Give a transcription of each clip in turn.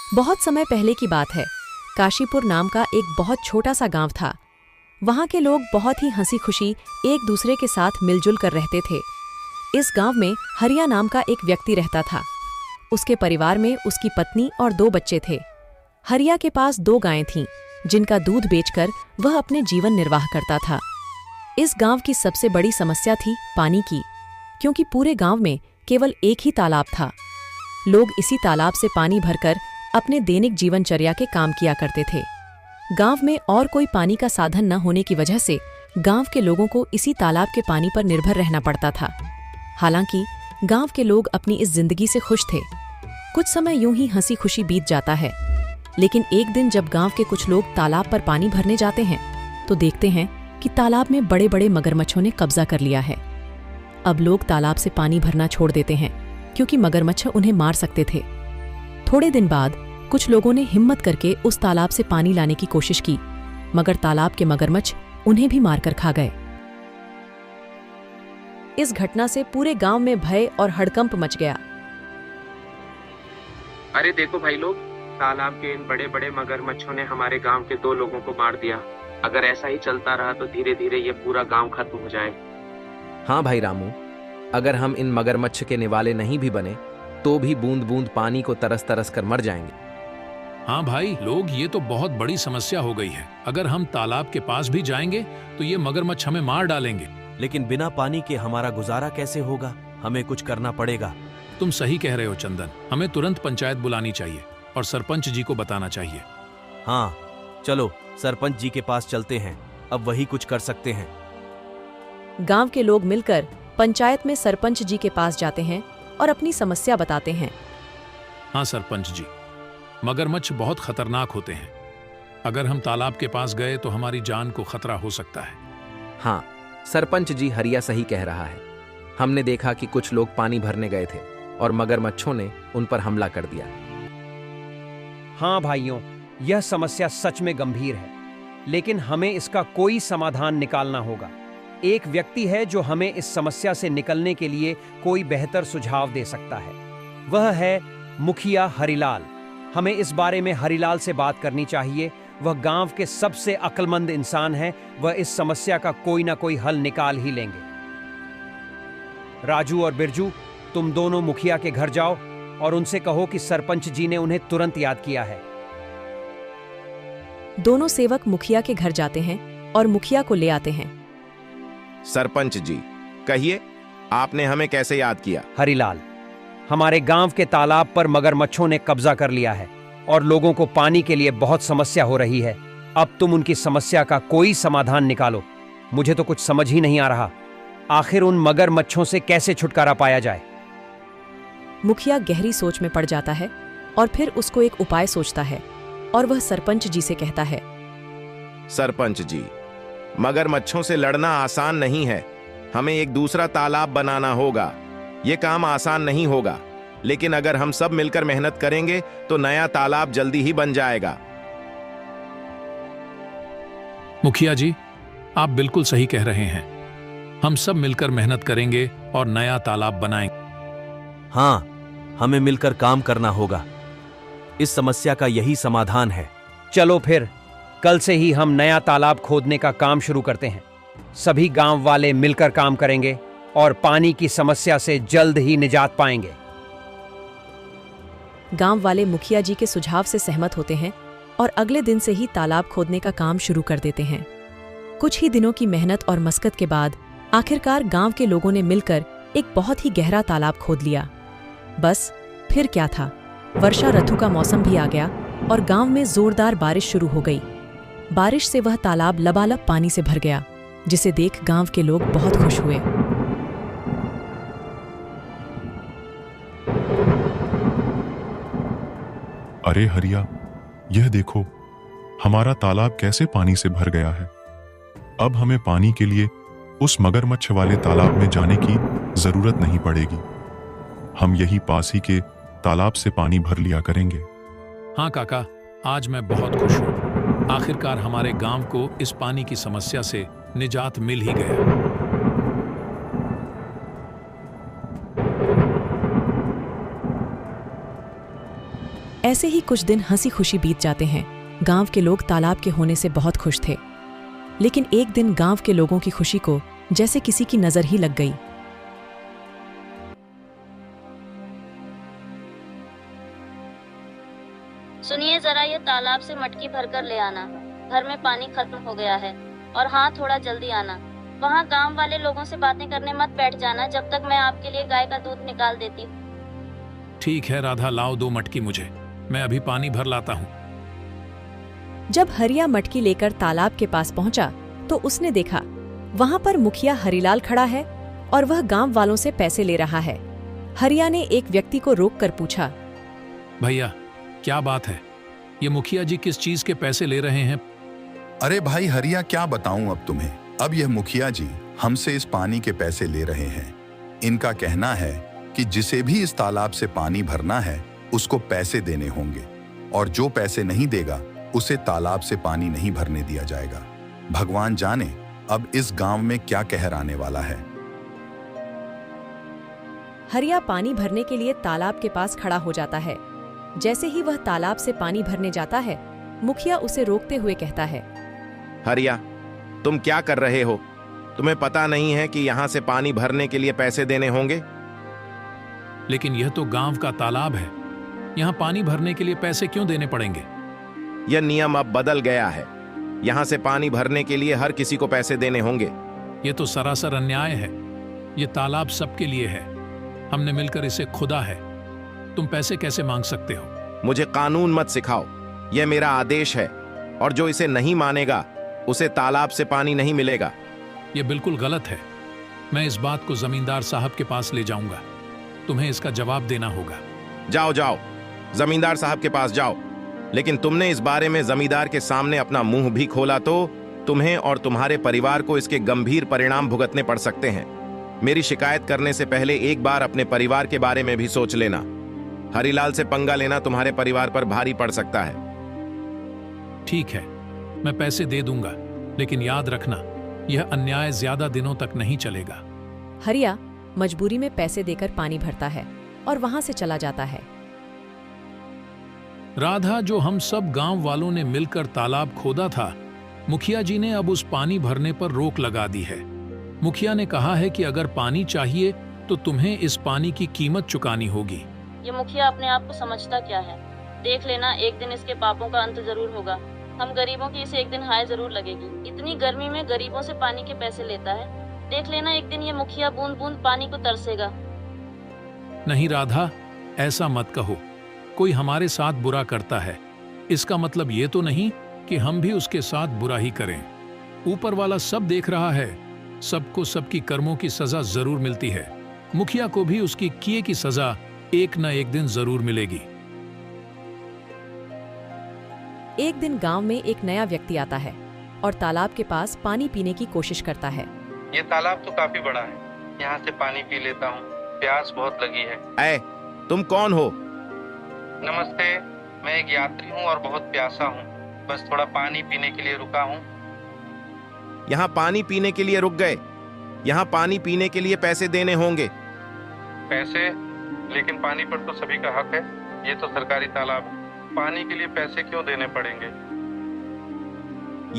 बहुत समय पहले की बात है। काशीपुर नाम का एक बहुत छोटा सा गांव था। वहां के लोग बहुत ही हंसी खुशी एक दूसरे के साथ मिलजुल कर रहते थे। इस गांव में हरिया नाम का एक व्यक्ति रहता था। उसके परिवार में उसकी पत्नी और 2 बच्चे थे। हरिया के पास 2 गायें थीं, जिनका दूध बेचकर वह अपने जीवन निर्वाह करता था। इस गांव की सबसे बड़ी समस्या थी पानी की, क्योंकि पूरे गांव में केवल एक ही तालाब था। लोग इसी तालाब से पानी भरकर अपने दैनिक जीवनचर्या के काम किया करते थे। गांव में और कोई पानी का साधन न होने की वजह से गांव के लोगों को इसी तालाब के पानी पर निर्भर रहना पड़ता था। हालांकि गांव के लोग अपनी इस जिंदगी से खुश थे। कुछ समय यूं ही हंसी खुशी बीत जाता है, लेकिन एक दिन जब गांव के कुछ लोग तालाब पर पानी भरने जाते हैं तो देखते हैं कि तालाब में बड़े बड़े मगरमच्छों ने कब्जा कर लिया है। अब लोग तालाब से पानी भरना छोड़ देते हैं, क्योंकि मगरमच्छ उन्हें मार सकते थे। थोड़े दिन बाद कुछ लोगों ने हिम्मत करके उस तालाब से पानी लाने की कोशिश की, मगर तालाब के मगरमच्छ उन्हें भी मारकर खा गए। इस घटना से पूरे गांव में भय और हड़कंप मच गया। अरे देखो भाई लोग, तालाब के इन बड़े बड़े मगरमच्छों ने हमारे गांव के 2 लोगों को मार दिया। अगर ऐसा ही चलता रहा तो धीरे धीरे ये पूरा गांव खत्म हो जाए। हाँ भाई रामू, अगर हम इन मगरमच्छ के निवाले नहीं भी बने तो भी बूंद बूंद पानी को तरस तरस कर मर जाएंगे। हाँ भाई लोग, ये तो बहुत बड़ी समस्या हो गई है। अगर हम तालाब के पास भी जाएंगे तो ये मगरमच्छ हमें मार डालेंगे। लेकिन बिना पानी के हमारा गुजारा कैसे होगा? हमें कुछ करना पड़ेगा। तुम सही कह रहे हो चंदन, हमें तुरंत पंचायत बुलानी चाहिए और सरपंच जी को बताना चाहिए। हाँ चलो सरपंच जी के पास चलते हैं, अब वही कुछ कर सकते हैं। गांव के लोग मिलकर पंचायत में सरपंच जी के पास जाते हैं और अपनी समस्या बताते हैं। हाँ सरपंच जी, मगरमच्छ बहुत खतरनाक होते हैं। अगर हम तालाब के पास गए तो हमारी जान को खतरा हो सकता है। हाँ सरपंच जी, हरिया सही कह रहा है। हमने देखा कि कुछ लोग पानी भरने गए थे और मगरमच्छों ने उन पर हमला कर दिया। हाँ भाइयों, यह समस्या सच में गंभीर है, लेकिन हमें इसका कोई समाधान निकालना होगा। एक व्यक्ति है जो हमें इस समस्या से निकलने के लिए कोई बेहतर सुझाव दे सकता है। वह है मुखिया हरिलाल। हमें इस बारे में हरिलाल से बात करनी चाहिए। वह गांव के सबसे अक्लमंद इंसान हैं। वह इस समस्या का कोई ना कोई हल निकाल ही लेंगे। राजू और बिरजू, तुम दोनों मुखिया के घर जाओ और उनसे कहो कि सरपंच जी ने उन्हें तुरंत याद किया है। दोनों सेवक मुखिया के घर जाते हैं और मुखिया को ले आते हैं। सरपंच जी, कहिए, आपने हमें कैसे याद किया? हरिलाल, हमारे गांव के तालाब पर मगरमच्छों ने कब्जा कर लिया है और लोगों को पानी के लिए बहुत समस्या हो रही है। अब तुम उनकी समस्या का कोई समाधान निकालो। मुझे तो कुछ समझ ही नहीं आ रहा, आखिर उन मगरमच्छों से कैसे छुटकारा पाया जाए। मुखिया गहरी सोच में पड़ जाता है और फिर उसको एक उपाय सोचता है और वह सरपंच जी से कहता है। सरपंच जी, मगरमच्छों से लड़ना आसान नहीं है। हमें एक दूसरा तालाब बनाना होगा। ये काम आसान नहीं होगा, लेकिन अगर हम सब मिलकर मेहनत करेंगे तो नया तालाब जल्दी ही बन जाएगा। मुखिया जी, आप बिल्कुल सही कह रहे हैं। हम सब मिलकर मेहनत करेंगे और नया तालाब बनाएंगे। हाँ, हमें मिलकर काम करना होगा। इस समस्या का यही समाधान है। चलो फिर कल से ही हम नया तालाब खोदने का काम शुरू करते हैं। सभी गांव वाले मिलकर काम करेंगे और पानी की समस्या से जल्द ही निजात पाएंगे। गांव वाले मुखिया जी के सुझाव से सहमत होते हैं और अगले दिन से ही तालाब खोदने का काम शुरू कर देते हैं। कुछ ही दिनों की मेहनत और मशक्कत के बाद आखिरकार गांव के लोगों ने मिलकर एक बहुत ही गहरा तालाब खोद लिया। बस फिर क्या था, वर्षा ऋतु का मौसम भी आ गया और गांव में जोरदार बारिश शुरू हो गई। बारिश से वह तालाब लबालब पानी से भर गया, जिसे देख गांव के लोग बहुत खुश हुए। अरे हरिया, यह देखो, हमारा तालाब कैसे पानी से भर गया है। अब हमें पानी के लिए उस मगरमच्छ वाले तालाब में जाने की जरूरत नहीं पड़ेगी। हम यही पास ही के तालाब से पानी भर लिया करेंगे। हाँ काका, आज मैं बहुत खुश हूँ। आखिरकार हमारे गांव को इस पानी की समस्या से निजात मिल ही गया। ऐसे ही कुछ दिन हंसी खुशी बीत जाते हैं। गांव के लोग तालाब के होने से बहुत खुश थे। लेकिन एक दिन गांव के लोगों की खुशी को जैसे किसी की नजर ही लग गई। सुनिए जरा, ये तालाब से मटकी भरकर ले आना। घर में पानी खत्म हो गया है। और हाँ, थोड़ा जल्दी आना। वहाँ गांव वाले लोगों से बातें करने मत बैठ जाना जब तक मैं आपके लिए गाय का दूध निकाल देती हूँ। ठीक है राधा, लाओ 2 मटकी मुझे, मैं अभी पानी भर लाता हूँ। जब हरिया मटकी लेकर तालाब के पास पहुंचा तो उसने देखा वहां पर मुखिया हरिलाल खड़ा है और वह गांव वालों से पैसे ले रहा है। हरिया ने एक व्यक्ति को रोककर पूछा, भैया क्या बात है, ये मुखिया जी किस चीज के पैसे ले रहे हैं? अरे भाई हरिया, क्या बताऊं अब तुम्हें। अब यह मुखिया जी हमसे इस पानी के पैसे ले रहे हैं। इनका कहना है कि जिसे भी इस तालाब से पानी भरना है उसको पैसे देने होंगे, और जो पैसे नहीं देगा उसे तालाब से पानी नहीं भरने दिया जाएगा। भगवान जाने अब इस गांव में क्या कहर आने वाला है। हरिया पानी भरने के लिए तालाब के पास खड़ा हो जाता है। जैसे ही वह तालाब से पानी भरने जाता है, मुखिया उसे रोकते हुए कहता है, हरिया, तुम क्या कर रहे हो? तुम्हें पता नहीं है कि यहाँ से पानी भरने के लिए पैसे देने होंगे? लेकिन यह तो गांव का तालाब है, यहाँ पानी भरने के लिए पैसे क्यों देने पड़ेंगे? यह नियम अब बदल गया है। यहाँ से पानी भरने के लिए हर किसी को पैसे देने होंगे। ये तो सरासर अन्याय है। ये तालाब सबके लिए है, हमने मिलकर इसे खुदा है। तुम पैसे कैसे मांग सकते हो? मुझे कानून मत सिखाओ, यह मेरा आदेश है, और जो इसे नहीं मानेगा उसे तालाब से पानी नहीं मिलेगा। यह बिल्कुल गलत है। मैं इस बात को जमींदार साहब के पास ले जाऊंगा। तुम्हें इसका जवाब देना होगा। जाओ जाओ, जमींदार साहब के पास जाओ। लेकिन तुमने इस बारे में जमींदार के सामने अपना मुंह भी खोला तो तुम्हें और तुम्हारे परिवार को इसके गंभीर परिणाम भुगतने पड़ सकते हैं। मेरी शिकायत करने से पहले एक बार अपने परिवार के बारे में भी सोच लेना। हरिलाल से पंगा लेना तुम्हारे परिवार पर भारी पड़ सकता है। ठीक है, मैं पैसे दे दूंगा, लेकिन याद रखना यह अन्याय ज्यादा दिनों तक नहीं चलेगा। हरिया मजबूरी में पैसे देकर पानी भरता है और वहां से चला जाता है। राधा, जो हम सब गांव वालों ने मिलकर तालाब खोदा था, मुखिया जी ने अब उस पानी भरने पर रोक लगा दी है। मुखिया ने कहा है कि अगर पानी चाहिए तो तुम्हें इस पानी की कीमत चुकानी होगी। ये मुखिया अपने आप को समझता क्या है? देख लेना, एक दिन इसके पापों का अंत जरूर होगा। हम गरीबों की इसे एक दिन हाय जरूर लगेगी। इतनी गर्मी में गरीबों से पानी के पैसे लेता है। देख लेना, एक दिन ये मुखिया बूंद बूंद पानी को तरसेगा। नहीं राधा, ऐसा मत कहो। कोई हमारे साथ बुरा करता है, इसका मतलब ये तो नहीं कि हम भी उसके साथ बुरा ही करें। ऊपर वाला सब देख रहा है, सबको सबकी कर्मों की सजा जरूर मिलती है। मुखिया को भी उसकी किए की सजा एक न एक दिन जरूर मिलेगी। एक दिन गांव में एक नया व्यक्ति आता है और तालाब के पास पानी पीने की कोशिश करता है। ये तालाब तो काफी बड़ा है, यहाँ से पानी पी लेता हूँ, प्यास बहुत लगी है। ऐ, तुम कौन हो? नमस्ते, मैं एक यात्री हूँ और बहुत प्यासा हूँ। बस थोड़ा पानी पीने के लिए रुका हूँ। यहाँ पानी पीने के लिए रुक गए? यहाँ पानी पीने के लिए पैसे देने होंगे। पैसे? लेकिन पानी पर तो सभी का हक है। ये तो सरकारी तालाब है, पानी के लिए पैसे क्यों देने पड़ेंगे?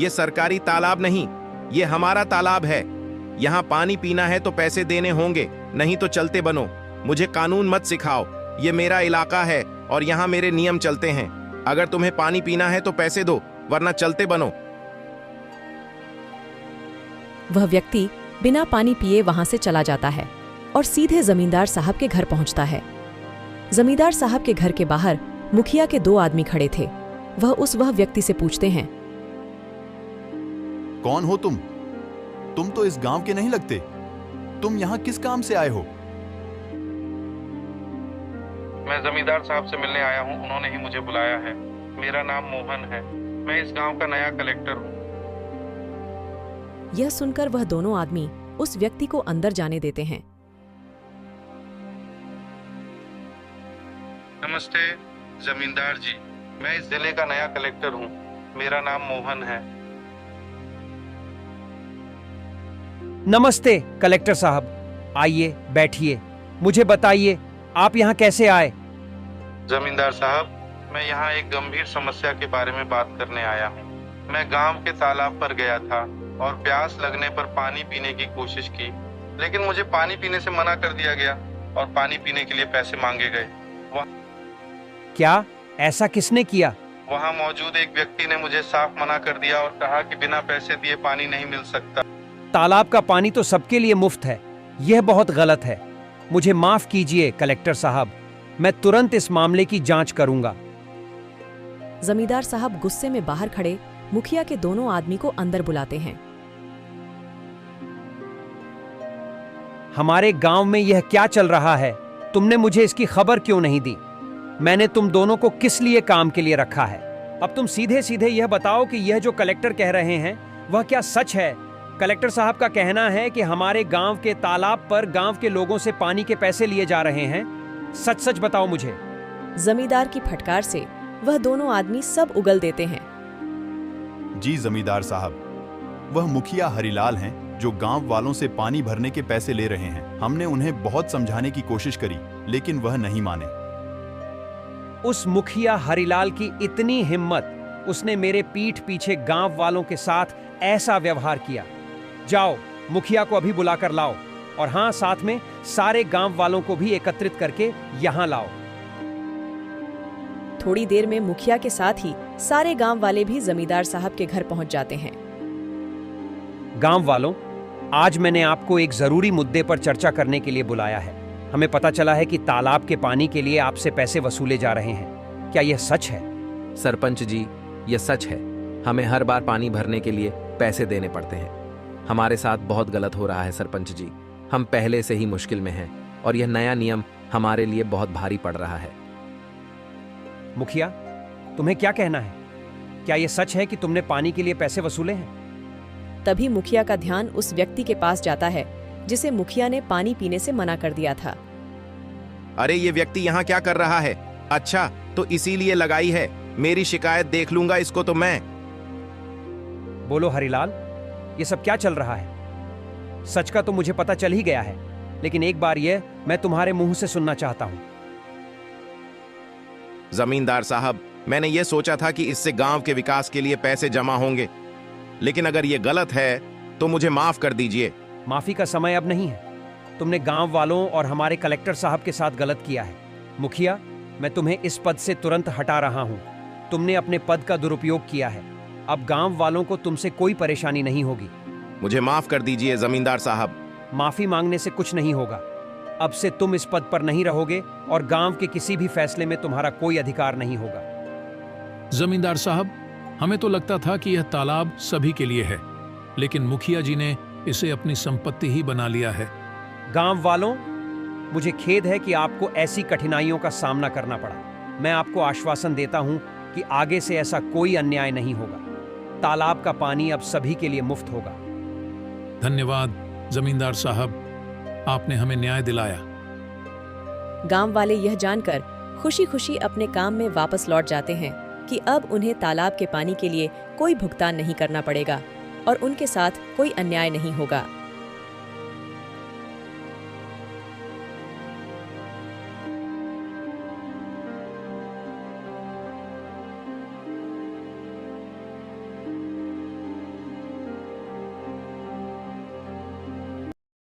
ये सरकारी तालाब नहीं, ये हमारा तालाब है। यहाँ पानी पीना है तो पैसे देने होंगे, नहीं तो चलते बनो। मुझे कानून मत सिखाओ, ये मेरा इलाका है और यहाँ मेरे नियम चलते हैं। अगर तुम्हें पानी पीना है तो पैसे दो, वरना चलते बनो। वह व्यक्ति बिना पानी पिए वहां से चला जाता है और सीधे जमींदार साहब के घर पहुंचता है। जमींदार साहब के घर के बाहर मुखिया के 2 आदमी खड़े थे। वह व्यक्ति से पूछते हैं, कौन हो तुम? तुम तो इस गांव के नहीं लगते। तुम यहाँ किस काम से आए हो? मैं जमींदार साहब से मिलने आया हूँ, उन्होंने ही मुझे बुलाया है। मेरा नाम मोहन है, मैं इस गांव का नया कलेक्टर हूँ। यह सुनकर वह दोनों आदमी उस व्यक्ति को अंदर जाने देते हैं। नमस्ते जमींदार जी, मैं इस जिले का नया कलेक्टर हूँ। मेरा नाम मोहन है। नमस्ते कलेक्टर साहब, आइए बैठिए। मुझे बताइए आप यहाँ कैसे आए? जमींदार साहब, मैं यहाँ एक गंभीर समस्या के बारे में बात करने आया हूँ। मैं गांव के तालाब पर गया था और प्यास लगने पर पानी पीने की कोशिश की, लेकिन मुझे पानी पीने से मना कर दिया गया और पानी पीने के लिए पैसे मांगे गए। क्या ऐसा किसने किया? वहाँ मौजूद एक व्यक्ति ने मुझे साफ मना कर दिया और कहा कि बिना पैसे दिए पानी नहीं मिल सकता। तालाब का पानी तो सबके लिए मुफ्त है, यह बहुत गलत है। मुझे माफ कीजिए कलेक्टर साहब, मैं तुरंत इस मामले की जांच करूंगा। जमींदार साहब गुस्से में बाहर खड़े मुखिया के दोनों आदमी को अंदर बुलाते हैं। हमारे गांव में यह क्या चल रहा है? तुमने मुझे इसकी खबर क्यों नहीं दी? मैंने तुम दोनों को किस लिए काम के लिए रखा है? अब तुम सीधे सीधे यह बताओ कि यह जो कलेक्टर कह रहे हैं वह क्या सच है? कलेक्टर साहब का कहना है कि हमारे गांव के तालाब पर गांव के लोगों से पानी के पैसे लिए जा रहे हैं। सच सच बताओ मुझे। जमींदार की फटकार से वह दोनों आदमी सब उगल देते हैं। जी जमींदार साहब, वह मुखिया हरिलाल हैं जो गांव वालों से पानी भरने के पैसे ले रहे हैं। हमने उन्हें बहुत समझाने की कोशिश करी, लेकिन वह नहीं माने। उस मुखिया हरिलाल की इतनी हिम्मत, उसने मेरे पीठ पीछे गांव वालों के साथ ऐसा व्यवहार किया। जाओ, मुखिया को अभी बुलाकर लाओ, और हां, साथ में सारे गांव वालों को भी एकत्रित करके यहां लाओ। थोड़ी देर में मुखिया के साथ ही सारे गांव वाले भी जमींदार साहब के घर पहुंच जाते हैं। गांव वालों, आज मैंने आपको एक जरूरी मुद्दे पर चर्चा करने के लिए बुलाया है। हमें पता चला है कि तालाब के पानी के लिए आपसे पैसे वसूले जा रहे हैं। क्या यह सच है? सरपंच जी, यह सच है। हमें हर बार पानी भरने के लिए पैसे देने पड़ते हैं। हमारे साथ बहुत गलत हो रहा है सरपंच जी। हम पहले से ही मुश्किल में हैं और यह नया नियम हमारे लिए बहुत भारी पड़ रहा है। मुखिया, तुम्हें क्या कहना है? क्या यह सच है कि तुमने पानी के लिए पैसे वसूले हैं? तभी मुखिया का ध्यान उस व्यक्ति के पास जाता है जिसे मुखिया ने पानी पीने से मना कर दिया था। अरे ये व्यक्ति यहाँ क्या कर रहा है? अच्छा, तो इसीलिए लगाई है। मेरी शिकायत देख लूंगा इसको तो मैं। बोलो हरिलाल, ये सब क्या चल रहा है? सच का तो मुझे पता चल ही गया है, लेकिन एक बार यह मैं तुम्हारे मुंह से सुनना चाहता हूं। जमींदार साहब, मैंने ये सोचा था कि इससे गांव के विकास के लिए पैसे जमा होंगे, लेकिन अगर ये गलत है तो मुझे माफ कर दीजिए। माफी का समय अब नहीं है। तुमने गांव वालों और हमारे कलेक्टर साहब के साथ गलत किया है। मुखिया, मैं तुम्हें इस पद से तुरंत हटा रहा हूं। तुमने अपने पद का दुरुपयोग किया है। अब गांव वालों को तुमसे कोई परेशानी नहीं होगी। मुझे माफ कर दीजिए जमींदार साहब। माफी मांगने से कुछ नहीं होगा। अब से तुम इस पद पर नहीं रहोगे और गांव के किसी भी फैसले में तुम्हारा कोई अधिकार नहीं होगा। जमींदार साहब, हमें तो लगता था कि यह तालाब सभी के लिए है, लेकिन मुखिया जी ने इसे अपनी संपत्ति ही बना लिया है। गांव वालों, मुझे खेद है कि आपको ऐसी कठिनाइयों का सामना करना पड़ा। मैं आपको आश्वासन देता हूं कि आगे से ऐसा कोई अन्याय नहीं होगा। तालाब का पानी अब सभी के लिए मुफ्त होगा। धन्यवाद जमींदार साहब, आपने हमें न्याय दिलाया। गांव वाले यह जानकर खुशी खुशी अपने काम में वापस लौट जाते हैं कि अब उन्हें तालाब के पानी के लिए कोई भुगतान नहीं करना पड़ेगा और उनके साथ कोई अन्याय नहीं होगा।